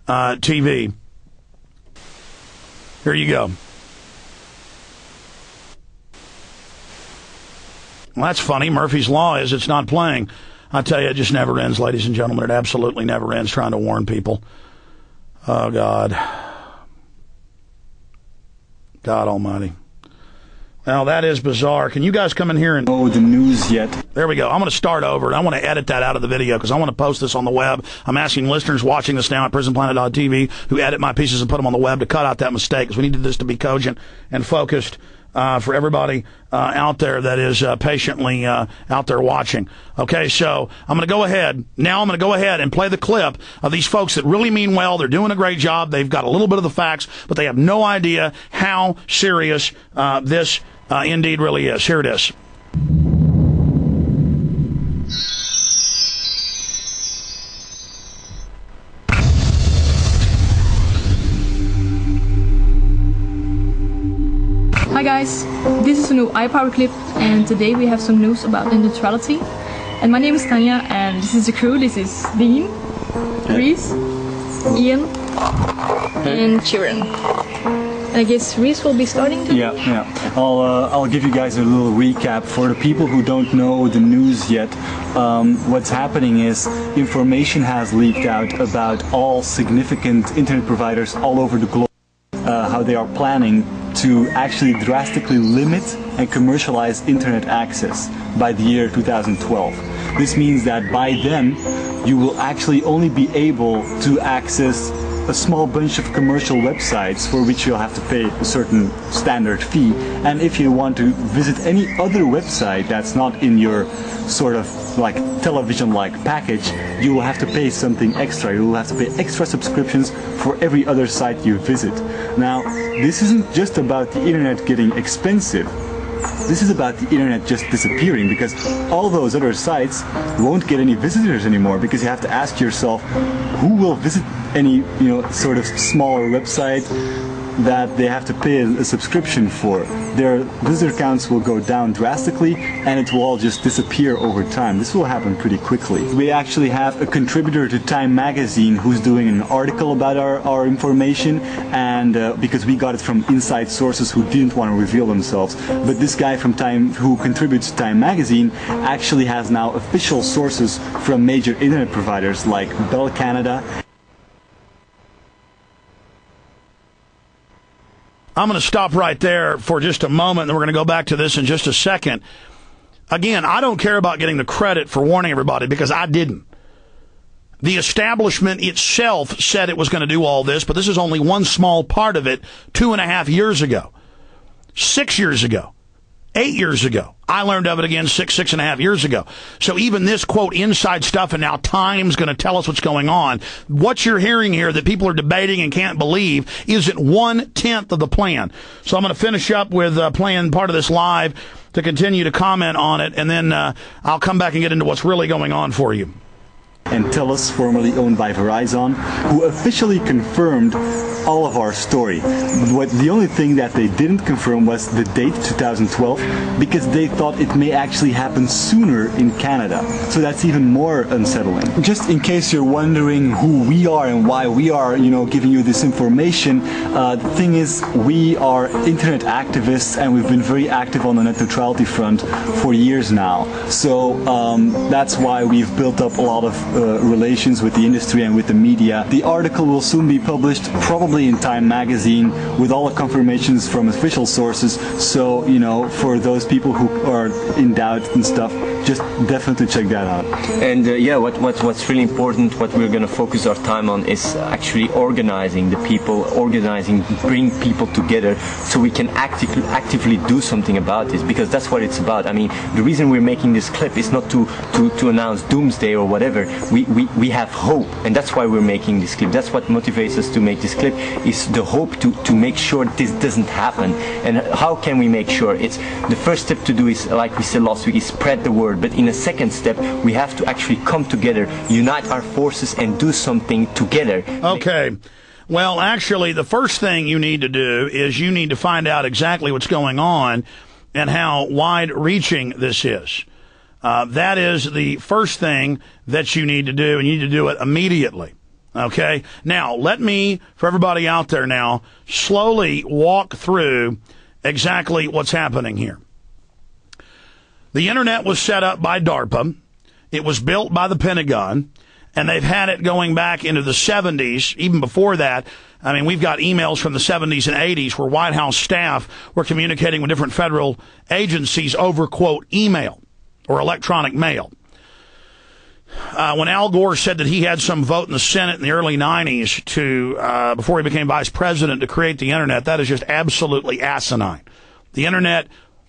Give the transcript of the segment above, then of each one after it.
TV. Here you go. Well, that's funny. Murphy's Law is it's not playing. I tell you, it just never ends, ladies and gentlemen. It absolutely never ends trying to warn people. Oh, God. God almighty. Now, that is bizarre. Can you guys come in here and... know the news yet? There we go. I'm going to start over, and I want to edit that out of the video because I want to post this on the web. I'm asking listeners watching this now at prisonplanet.tv who edit my pieces and put them on the web to cut out that mistake because we needed this to be cogent and focused for everybody out there that is patiently out there watching. Okay, so I'm going to go ahead. Now I'm going to go ahead and play the clip of these folks that really mean well. They're doing a great job. They've got a little bit of the facts, but they have no idea how serious this indeed really is. Here it is. Hi guys, this is a new iPower clip and today we have some news about net neutrality. And my name is Tanya and this is the crew. This is Dean, Reese, Ian and Chiron. And I guess Reese will be starting today. Yeah. I'll give you guys a little recap for the people who don't know the news yet. What's happening is information has leaked out about all significant internet providers all over the globe, how they are planning to actually drastically limit and commercialize internet access by the year 2012. This means that by then you will actually only be able to access a small bunch of commercial websites for which you'll have to pay a certain standard fee, and if you want to visit any other website that's not in your sort of like television-like package, you will have to pay something extra. You will have to pay extra subscriptions for every other site you visit. Now, this isn't just about the internet getting expensive. This is about the internet just disappearing, because all those other sites won't get any visitors anymore, because you have to ask yourself, who will visit any sort of smaller website that they have to pay a subscription for? Their visitor counts will go down drastically and it will all just disappear over time. This will happen pretty quickly. We actually have a contributor to Time magazine who's doing an article about our information, and because we got it from inside sources who didn't want to reveal themselves. But this guy from Time, who contributes to Time magazine, actually has now official sources from major internet providers like Bell Canada. I'm going to stop right there for just a moment, and then we're going to go back to this in just a second. Again, I don't care about getting the credit for warning everybody, because I didn't. The establishment itself said it was going to do all this, but this is only one small part of it 2.5 years ago, 6 years ago, 8 years ago. I learned of it again 6.5 years ago. So even this, quote, inside stuff, and now Time's going to tell us what's going on. What you're hearing here that people are debating and can't believe isn't 1/10 of the plan. So I'm going to finish up with playing part of this live to continue to comment on it, and then I'll come back and get into what's really going on for you. And TELUS, formerly owned by Verizon, who officially confirmed all of our story. The only thing that they didn't confirm was the date, 2012, because they thought it may actually happen sooner in Canada. So that's even more unsettling. Just in case you're wondering who we are and why we are, giving you this information, the thing is, we are internet activists, and we've been very active on the net neutrality front for years now. So that's why we've built up a lot of relations with the industry and with the media. The article will soon be published, probably in Time magazine, with all the confirmations from official sources. So, for those people who are in doubt and stuff, just definitely check that out. And what's really important, what we're going to focus our time on, is actually organizing the people, bring people together so we can actively do something about this, because that's what it's about. I mean, the reason we're making this clip is not to announce doomsday or whatever. We have hope, and that's why we're making this clip. That's what motivates us to make this clip, is the hope to make sure this doesn't happen. And how can we make sure? It's the first step to do is, like we said last week, is spread the word. But in a second step, we have to actually come together, unite our forces, and do something together. Okay. Well, actually, the first thing you need to do is you need to find out exactly what's going on and how wide-reaching this is. That is the first thing that you need to do, and you need to do it immediately. Okay? Now, let me, for everybody out there now, slowly walk through exactly what's happening here. The internet was set up by DARPA. It was built by the Pentagon. And they've had it going back into the 70s, even before that. I mean, we've got emails from the 70s and 80s where White House staff were communicating with different federal agencies over, quote, email or electronic mail. When Al Gore said that he had some vote in the Senate in the early 90s to, before he became vice president, to create the internet, that is just absolutely asinine. The internet,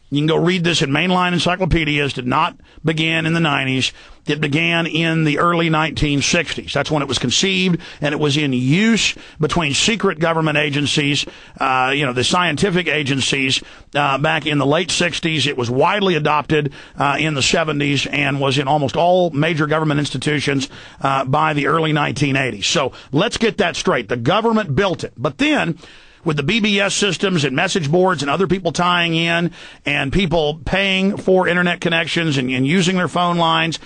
you can go read this in mainline encyclopedias, did not begin in the 90s. It began in the early 1960s. That's when it was conceived, and it was in use between secret government agencies, the scientific agencies, back in the late 60s. It was widely adopted in the 70s and was in almost all major government institutions by the early 1980s. So let's get that straight. The government built it. But then, with the BBS systems and message boards and other people tying in and people paying for internet connections and using their phone lines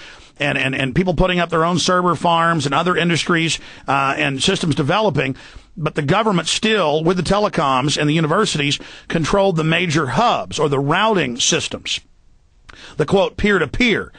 and people putting up their own server farms and other industries and systems developing, but the government still, with the telecoms and the universities, controlled the major hubs or the routing systems, the, quote, peer-to-peer.